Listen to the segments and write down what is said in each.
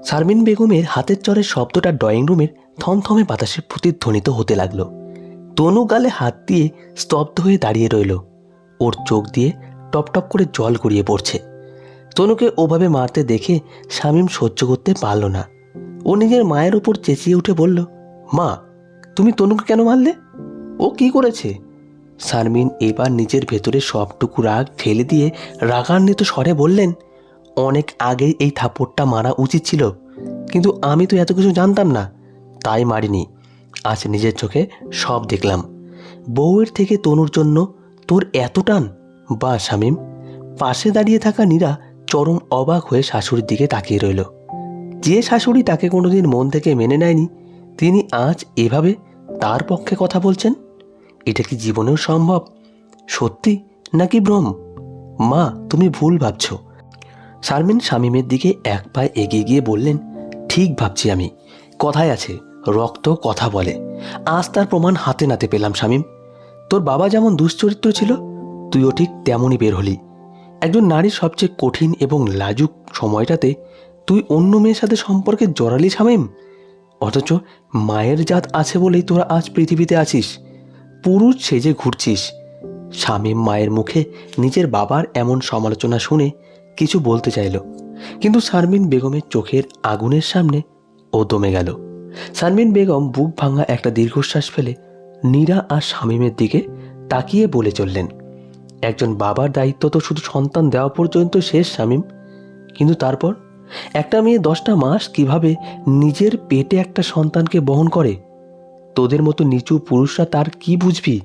শারমিন বেগমের হাতের চরের শব্দটা ড্রয়িং রুমের থমথমে বাতাসে প্রতিধ্বনিত হতে লাগলো। তনু গালে হাত দিয়ে স্তব্ধ হয়ে দাঁড়িয়ে রইল। ওর চোখ দিয়ে টপ টপ করে জল গড়িয়ে পড়ছে। তনুকে ওভাবে মারতে দেখে শামীম সহ্য করতে পারল না। ও নিজের মায়ের উপর চেঁচিয়ে উঠে বলল, মা, তুমি তনুকে কেন মারলে? ও কি করেছে? শারমিন এবার নিজের ভেতরে সবটুকু রাগ ফেলে দিয়ে রাগান্বিত স্বরে বললেন, অনেক আগেই এই থাপ্পড়টা মারা উচিত ছিল, কিন্তু আমি তো এত কিছু জানতাম না, তাই মারিনি। আজ নিজের চোখে সব দেখলাম। বউয়ের থেকে তনুর জন্য তোর এত টান? বা শামীম। পাশে দাঁড়িয়ে থাকা নীরা চরম অবাক হয়ে শাশুড়ির দিকে তাকিয়ে রইল। যে শাশুড়ি তাকে কোনোদিন মন থেকে মেনে নেয়নি, তিনি আজ এভাবে তার পক্ষে কথা বলছেন। এটা কি জীবনেও সম্ভব? সত্যি নাকি ভ্রম? মা, তুমি ভুল ভাবছ। শারমিন শামীমের দিকে এক পায়ে এগিয়ে গিয়ে বললেন, ঠিক ভাবছি আমি। কথায় আছে, রক্ত কথা বলে। আজ তার প্রমাণ হাতে নাতে পেলাম শামীম। তোর বাবা যেমন দুশ্চরিত্র ছিল, তুইও ঠিক তেমনই বের হলি। একজন নারীর সবচেয়ে কঠিন এবং লাজুক সময়টাতে তুই অন্য মেয়ের সাথে সম্পর্কে জড়ালি শামীম। অথচ মায়ের জাত আছে বলেই তোরা আজ পৃথিবীতে আছিস, পুরুষ সেজে ঘুরছিস। শামীম মায়ের মুখে নিজের বাবার এমন সমালোচনা শুনে কিছু বলতে চাইল, কিন্তু শারমিন বেগমের চোখের আগুনের সামনে ও দমে গেল। শারমিন বেগম বুক ভাঙা একটা দীর্ঘশ্বাস ফেলে নীরা আর শামীমের দিকে তাকিয়ে বলে চললেন, একজন বাবার দায়িত্ব তো শুধু সন্তান দেওয়া পর্যন্ত শেষ শামীম, কিন্তু তারপর একটা মেয়ে 10টা মাস কিভাবে নিজের পেটে একটা সন্তানকে বহন করে? তোদের মতো নিচু পুরুষরা তার কি বুঝবি?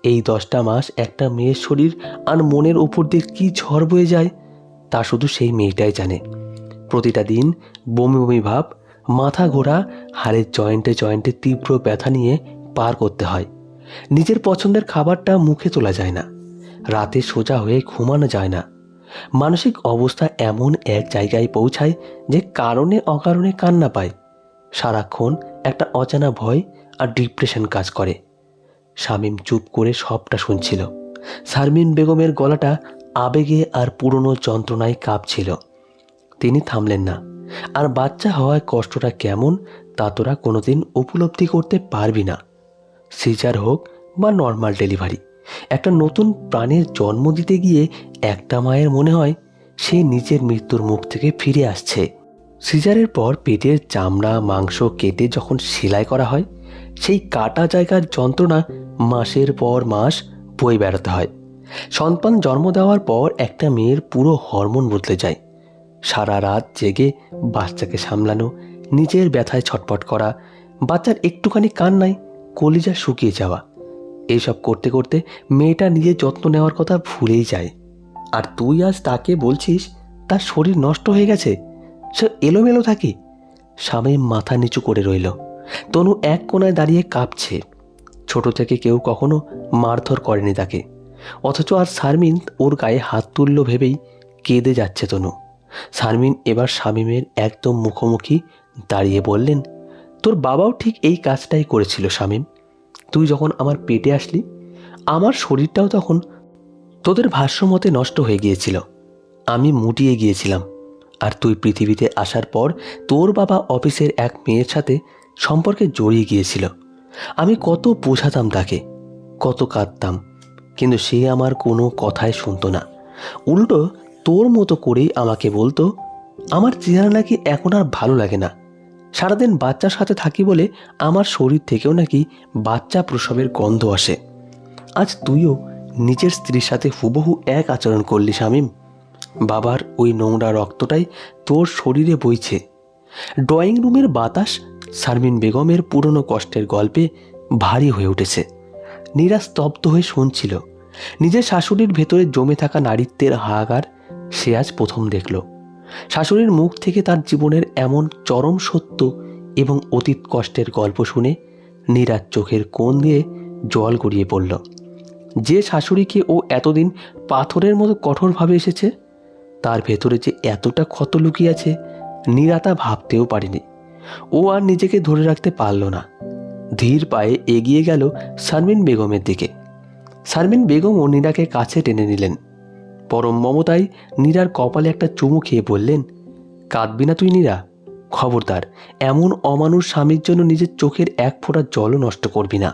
এই 10টা মাস একটা মেয়ের শরীর আর মনের উপর দিয়ে কি ঝড় বয়ে যায় তা শুধু সেই মেয়েটাই জানে। প্রতিটা দিন বমি বমি ভাব, মাথা ঘোরা, হাড়ের জয়েন্টে জয়েন্টে তীব্র ব্যথা নিয়ে পার করতে হয়। নিজের পছন্দের খাবারটা মুখে তোলা যায় না, রাতে সোজা হয়ে ঘুমানো যায় না। মানসিক অবস্থা এমন এক জায়গায় পৌঁছায় যে কারণে অকারণে কান্না পায়। সারাক্ষণ একটা অজানা ভয় আর ডিপ্রেশন কাজ করে। শামীম চুপ করে সবটা শুনছিল। শারমিন বেগমের গলাটা আবেগে আর পুরনো যন্ত্রণায় কাঁপছিল। তিনি থামলেন না। আর বাচ্চা হওয়ায় কষ্টটা কেমন তা তোরা কোনোদিন উপলব্ধি করতে পারবি না। সিজার হোক বা নর্মাল ডেলিভারি, একটা নতুন প্রাণের জন্ম দিতে গিয়ে একটা মায়ের মনে হয় সে নিজের মৃত্যুর মুখ থেকে ফিরে আসছে। সিজারের পর পেটের চামড়া মাংস কেটে যখন সেলাই করা হয়, সেই কাটা জায়গার যন্ত্রণা মাসের পর মাস বয়ে বেড়াতে হয়। সন্তান জন্ম দেওয়ার পর একটা মেয়ের পুরো হরমোন বদলে যায়। সারা রাত জেগে বাচ্চাকে সামলানো, নিজের ব্যথায় ছটফট করা, বাচ্চার একটুখানি কান্নায় কলিজা শুকিয়ে যাওয়া, এইসব করতে করতে মেয়েটা নিজের যত্ন নেওয়ার কথা ভুলেই যায়। আর তুই আজ তাকে বলছিস তার শরীর নষ্ট হয়ে গেছে, সে এলোমেলো থাকে। শামীম মাথা নিচু করে রইল। তনু এক কোণায় দাঁড়িয়ে কাঁপছে। ছোট থেকে কেউ কখনো মারধর করেনি তাকে, অথচ আর শারমিন ওর গায়ে হাত তুলল ভেবেই কেঁদে যাচ্ছে তনু। শারমিন এবার শামীমের একদম মুখোমুখি দাঁড়িয়ে বললেন, তোর বাবাও ঠিক এই কাজটাই করেছিল শামীম। তুই যখন আমার পেটে আসলি, আমার শরীরটাও তখন তোদের ভাষ্যমতে নষ্ট হয়ে গিয়েছিল। আমি মুটিয়ে গিয়েছিলাম। আর তুই পৃথিবীতে আসার পর তোর বাবা অফিসের এক মেয়ের সাথে সম্পর্কে জড়িয়ে গিয়েছিল। আমি কত বোঝাতাম তাকে, কত কাঁদতাম, কিন্তু সে আমার কোনো কথাই শুনতো না। উল্টো তোর মতো করেই আমাকে বলতো আমার চেহারা নাকি এখন আর ভালো লাগে না। সারাদিন বাচ্চার সাথে থাকি বলে আমার শরীর থেকেও নাকি বাচ্চা প্রসবের গন্ধ আসে। আজ তুইও নিজের স্ত্রীর সাথে হুবহু এক আচরণ করলি শামীম। বাবার ওই নোংরা রক্তটাই তোর শরীরে বইছে। ড্রয়িং রুমের বাতাস শারমিন বেগমের পুরনো কষ্টের গল্পে ভারী হয়ে উঠেছে। নীরা স্তব্ধ হয়ে শুনছিল। নিজের শাশুড়ির ভেতরে জমে থাকা নারীত্বের হাহাকার সে আজ প্রথম দেখল। শাশুড়ির মুখ থেকে তার জীবনের এমন চরম সত্য এবং অতীত কষ্টের গল্প শুনে নীরার চোখের কোণ দিয়ে জল গড়িয়ে পড়ল। যে শাশুড়িকে ও এতদিন পাথরের মতো কঠোরভাবে এসেছে, তার ভেতরে যে এতটা ক্ষত লুকিয়ে আছে নীরা তা ভাবতেও পারেনি। ও আর নিজেকে ধরে রাখতে পারল না। ধীর পায়ে এগিয়ে গেল শারমিন বেগমের দিকে। শারমিন বেগম ও নীরাকে কাছে টেনে নিলেন। পরম মমতায় নীরার কপালে একটা চুমু খেয়ে বললেন, কাঁদবি না তুই নীরা, খবরদার এমন অমানুষ স্বামীর জন্য নিজের চোখের এক ফোঁটা জলও নষ্ট করবি না।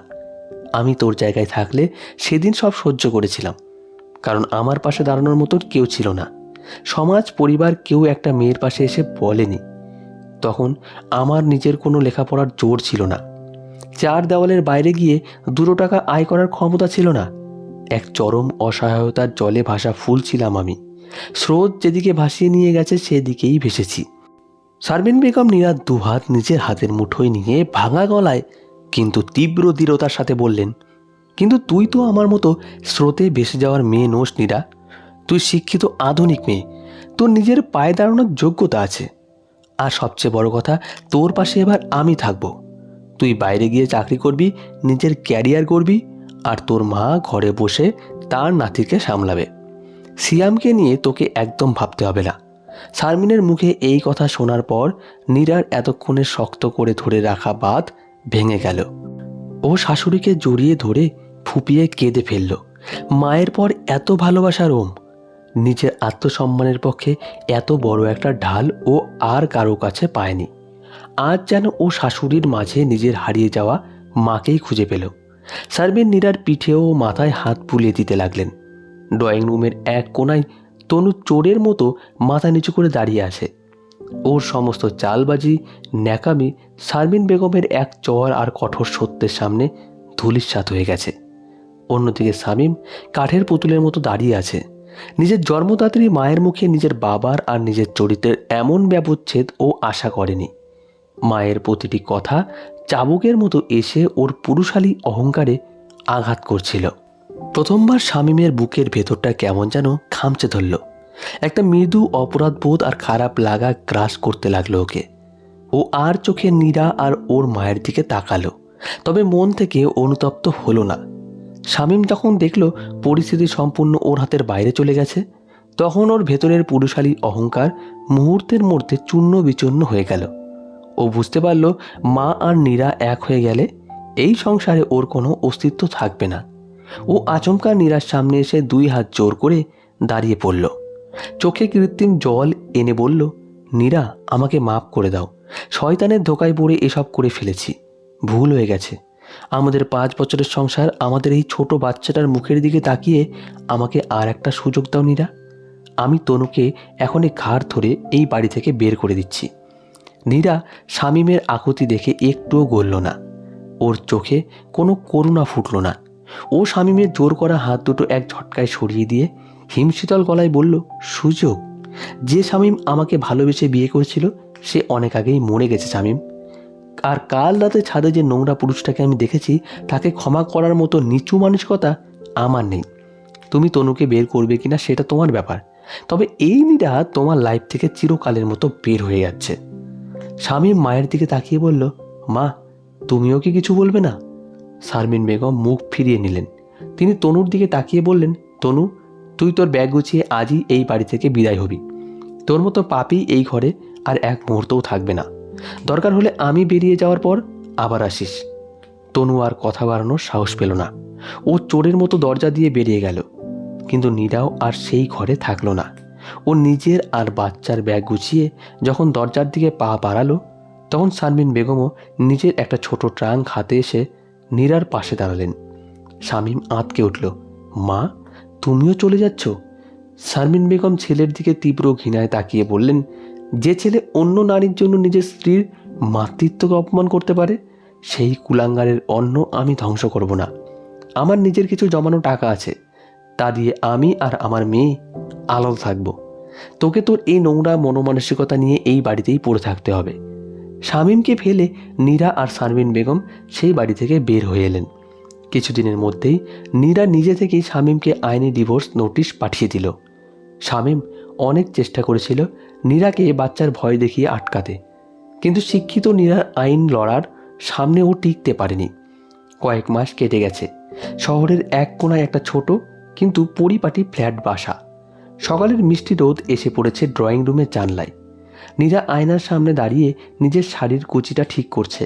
আমি তোর জায়গায় থাকলে সেদিন সব সহ্য করেছিলাম, কারণ আমার পাশে দাঁড়ানোর মতো কেউ ছিল না। সমাজ পরিবার কেউ একটা মেয়ের পাশে এসে বলেনি। তখন আমার নিজের কোনো লেখাপড়ার জোর ছিল না, চার দেওয়ালের বাইরে গিয়ে 2 টাকা আয় করার ক্ষমতা ছিল না। এক চরম অসহায়তার জলে ভাসা ফুল ছিলাম আমি। স্রোত যেদিকে ভাসিয়ে নিয়ে গেছে সেদিকেই ভেসেছি। শারমিন বেগম নীরার দুহাত নিজের হাতের মুঠোয় নিয়ে ভাঙা গলায় কিন্তু তীব্র দৃঢ়তার সাথে বললেন, কিন্তু তুই তো আমার মতো স্রোতে ভেসে যাওয়ার মেয়ে নোস নীরা। তুই শিক্ষিত আধুনিক মেয়ে, তোর নিজের পায়ে দাঁড়ানোর যোগ্যতা আছে। আর সবচেয়ে বড় কথা, তোর পাশে এবার আমি থাকবো। তুই বাইরে গিয়ে চাকরি করবি, নিজের ক্যারিয়ার করবি, আর তোর মা ঘরে বসে তার নাতিকে সামলাবে। সিয়ামকে নিয়ে তোকে একদম ভাবতে হবে না। শারমিনের মুখে এই কথা শোনার পর নীরার এতক্ষণে শক্ত করে ধরে রাখা বাঁধ ভেঙে গেল। ও শাশুড়িকে জড়িয়ে ধরে ফুপিয়ে কেঁদে ফেলল। মায়ের পর এত ভালোবাসার ওম, নিজের আত্মসম্মানের পক্ষে এত বড় একটা ঢাল ও আর কারো কাছে পায়নি। আজ যেন ও শাশুড়ির মাঝে নিজের হারিয়ে যাওয়া মাকেই খুঁজে পেল। শারমিন নীরার পিঠে ও মাথায় হাত বুলিয়ে দিতে লাগলেন। ড্রয়িং রুমের এক কোনায় তনু চোরের মতো মাথা নিচু করে দাঁড়িয়ে আছে। ওর সমস্ত চালবাজি, ন্যাকামি শারমিন বেগমের এক চর আর কঠোর সত্যের সামনে ধূলিসাৎ হয়ে গেছে। অন্যদিকে শামীম কাঠের পুতুলের মতো দাঁড়িয়ে আছে। নিজের জন্মদাত্রী মায়ের মুখে নিজের বাবার আর নিজের চরিত্রের এমন ব্যবচ্ছেদ ও আশা করেনি। মায়ের প্রতিটি কথা চাবুকের মতো এসে ওর পুরুষালী অহংকারে আঘাত করছিল। প্রথমবার শামীমের বুকের ভেতরটা কেমন যেন খামচে ধরল। একটা মৃদু অপরাধবোধ আর খারাপ লাগা গ্রাস করতে লাগলো ওকে। ও আর চোখে নীরা আর ওর মায়ের দিকে তাকালো, তবে মন থেকে অনুতপ্ত হলো না। শামীম যখন দেখল পরিস্থিতি সম্পূর্ণ ওর হাতের বাইরে চলে গেছে, তখন ওর ভেতরের পুরুষালী অহংকার মুহূর্তের মধ্যে চূর্ণ বিচূর্ণ হয়ে গেল। ও বুঝতে পারল মা আর নীরা এক হয়ে গেলে এই সংসারে ওর কোনো অস্তিত্ব থাকবে না। ও আচমকা নীরার সামনে এসে 2 হাত জোর করে দাঁড়িয়ে পড়ল। চোখে কৃত্রিম জল এনে বলল, নীরা, আমাকে মাফ করে দাও। শয়তানের ধোকায় পড়ে এসব করে ফেলেছি, ভুল হয়ে গেছে। আমাদের 5 বছরের সংসার, আমাদের এই ছোট বাচ্চাটার মুখের দিকে তাকিয়ে আমাকে আর একটা সুযোগ দাও নীরা। আমি তনুকে এখনই ঘাড় ধরে এই বাড়ি থেকে বের করে দিচ্ছি। নীরা শামীমের আকুতি দেখে একটুও গলল না। ওর চোখে কোনো করুণা ফুটল না। ও শামীমের জোর করা হাত দুটো এক ঝটকায় সরিয়ে দিয়ে হিমশীতল গলায় বলল, সুযোগ? যে শামীম আমাকে ভালোবেসে বিয়ে করেছিল সে অনেক আগেই মরে গেছে শামীম। আর কাল রাতে ছাদে যে নোংরা পুরুষটাকে আমি দেখেছি তাকে ক্ষমা করার মতো নিচু মানসিকতা আমার নেই। তুমি তনুকে বের করবে কিনা সেটা তোমার ব্যাপার, তবে এই নীরা তোমার লাইফ থেকে চিরকালের মতো বের হয়ে যাচ্ছে। শামীম মায়ের দিকে তাকিয়ে বলল, মা, তুমিও কি কিছু বলবে না? শারমিন বেগম মুখ ফিরিয়ে নিলেন। তিনি তনুর দিকে তাকিয়ে বললেন, তনু, তুই তোর ব্যাগ গুছিয়ে আজই এই বাড়ি থেকে বিদায় হবি। তোর মতো পাপী এই ঘরে আর এক মুহূর্তও থাকবে না। দরকার হলে আমি বেরিয়ে যাওয়ার পর আবার আসিস। তনু আর কথা বাড়ানোর সাহস পেল না। ও চোরের মতো দরজা দিয়ে বেরিয়ে গেল। কিন্তু নীরাও আর সেই ঘরে থাকলো না। ও নিজের আর বাচ্চার ব্যাগ গুছিয়ে যখন দরজার দিকে পা বাড়ালো, তখন শারমিন বেগমও নিজের একটা ছোট ট্রাঙ্ক হাতে এসে নীরার পাশে দাঁড়ালেন। শামীম আঁতকে উঠল, মা, তুমিও চলে যাচ্ছ? শারমিন বেগম ছেলের দিকে তীব্র ঘৃণায় তাকিয়ে বললেন, যে ছেলে অন্য নারীর জন্য নিজের স্ত্রীর মাতৃত্বকে অপমান করতে পারে, সেই কুলাঙ্গারের অন্ন আমি ধ্বংস করব না। আমার নিজের কিছু জমানো টাকা আছে, তা দিয়ে আমি আর আমার মেয়ে আলাদা থাকব। তোকে তোর এই নোংরা মনোমানসিকতা নিয়ে এই বাড়িতেই পড়ে থাকতে হবে। শামীমকে ফেলে নীরা আর শারমিন বেগম সেই বাড়ি থেকে বের হয়ে এলেন। কিছুদিনের মধ্যেই নীরা নিজে থেকেই শামীমকে আইনি ডিভোর্স নোটিশ পাঠিয়ে দিল। শামীম অনেক চেষ্টা করেছিল নীরাকে বাচ্চার ভয় দেখিয়ে আটকাতে, কিন্তু শিক্ষিত নীরার আইন লড়ার সামনে ও টিকতে পারেনি। কয়েক মাস কেটে গেছে। শহরের এক কোনায় একটা ছোট কিন্তু পরিপাটি ফ্ল্যাট বাসা। সকালের মিষ্টি রোদ এসে পড়েছে ড্রয়িং রুমের জানলায়। নীরা আয়নার সামনে দাঁড়িয়ে নিজের শাড়ির কুচিটা ঠিক করছে।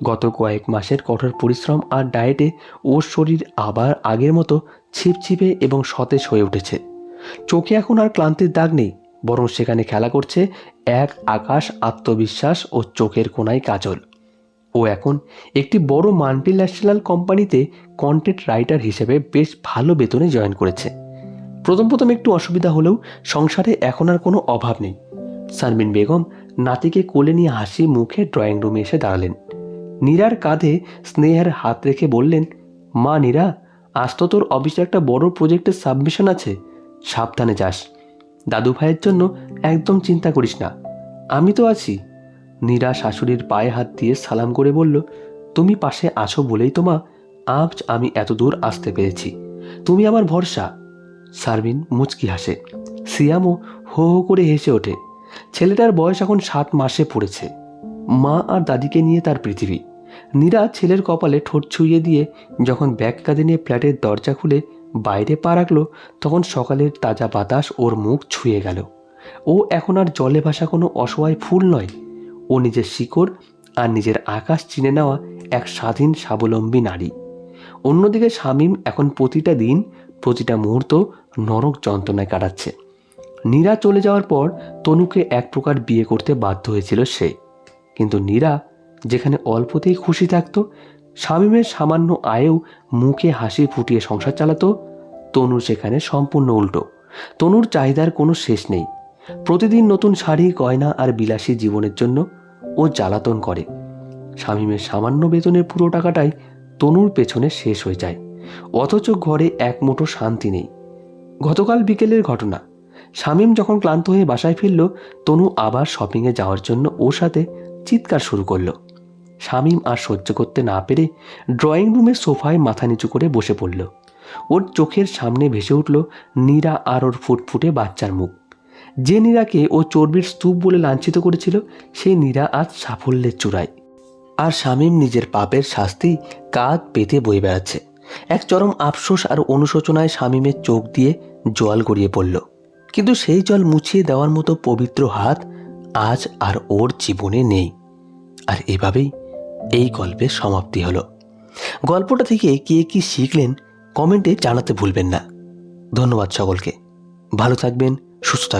গত কয়েক মাসের কঠোর পরিশ্রম আর ডায়েটে ওর শরীর আবার আগের মতো ছিপছিপে এবং সতেজ হয়ে উঠেছে। চোখে এখন আর ক্লান্তির দাগ নেই, বরং সেখানে খেলা করছে এক আকাশ আত্মবিশ্বাস ও চোখের কোণায় কাজল। ও এখন একটি বড় মাল্টিন্যাশনাল কোম্পানিতে কন্টেন্ট রাইটার হিসেবে বেশ ভালো বেতনে জয়েন করেছে। প্রথম প্রথম একটু অসুবিধা হলেও সংসারে এখন আর কোনো অভাব নেই। শারমিন বেগম নাতিকে কোলে নিয়ে হাসি মুখে ড্রয়িং রুমে এসে দাঁড়ালেন। নীরার কাঁধে স্নেহের হাত রেখে বললেন, মা নীরা, আজ তো তোর অফিসে একটা বড় প্রজেক্টের সাবমিশন আছে, সাবধানে যাস। দাদু ভাইয়ের জন্য একদম চিন্তা করিস না, আমি তো আছি। নীরা শাশুড়ির পায়ে হাত দিয়ে সালাম করে বলল, তুমি পাশে আছো বলেই তো মা আজ আমি এত দূর আসতে পেরেছি, তুমি আমার ভরসা। শারমিন মুচকি হাসে। সিয়ামও হো হো করে হেসে ওঠে। ছেলেটার বয়স এখন 7 মাসে পড়েছে। মা আর দাদিকে নিয়ে তার পৃথিবী। নীরা ছেলের কপালে ঠোঁট ছুঁয়ে দিয়ে যখন ব্যাগ কাঁধে নিয়ে ফ্ল্যাটের দরজা খুলে বাইরে পা রাখলো, তখন সকালের তাজা বাতাস ওর মুখ ছুঁয়ে গেল। ও এখন আর জলে ভাসা কোনো অসহায় ফুল নয়, ও নিজের শিকড় আর নিজের আকাশ চিনে নেওয়া এক স্বাধীন স্বাবলম্বী নারী। অন্যদিকে শামীম এখন প্রতিটা দিন প্রতিটা মুহূর্ত নরক যন্ত্রণায় কাটাচ্ছে। নীরা চলে যাওয়ার পর তনুকে এক প্রকার বিয়ে করতে বাধ্য হয়েছিল সে। কিন্তু নীরা যেখানে অল্পতেই খুশি থাকতো, শামীমের সামান্য আয়েও মুখে হাসি ফুটিয়ে সংসার চালাতো, তনু সেখানে সম্পূর্ণ উল্টো। তনুর চাহিদার কোনো শেষ নেই। প্রতিদিন নতুন শাড়ি, গয়না আর বিলাসী জীবনের জন্য ও জ্বালাতন করে। শামীমের সামান্য বেতনের পুরো টাকাটাই তনুর পেছনে শেষ হয়ে যায়, অথচ ঘরে এক মুঠো শান্তি নেই। গতকাল বিকেলের ঘটনা। শামীম যখন ক্লান্ত হয়ে বাসায় ফিরল, তনু আবার শপিংয়ে যাওয়ার জন্য ওর সাথে চিৎকার শুরু করলো। শামীম আর সহ্য করতে না পেরে ড্রয়িং রুমের সোফায় মাথা নিচু করে বসে পড়ল। ওর চোখের সামনে ভেসে উঠল নীরা আর ওর ফুটফুটে বাচ্চার মুখ। যে নীরাকে ও চর্বির স্তূপ বলে লাঞ্ছিত করেছিল, সেই নীরা আজ সাফল্যের চূড়ায়। আর শামীম নিজের পাপের শাস্তি কাঁধ পেতে বয়ে বেড়াচ্ছে। এক চরম আফসোস আর অনুশোচনায় শামীমের চোখ দিয়ে জল গড়িয়ে পড়ল। কিন্তু সেই জল মুছিয়ে দেওয়ার মতো পবিত্র হাত আজ আর ওর জীবনে নেই। আর এভাবেই এই গল্পের সমাপ্তি হলো। গল্পটা থেকে কে কি শিখলেন কমেন্টে জানাতে ভুলবেন না। ধন্যবাদ সকলকে। ভালো থাকবেন, সুস্থ থাকবেন।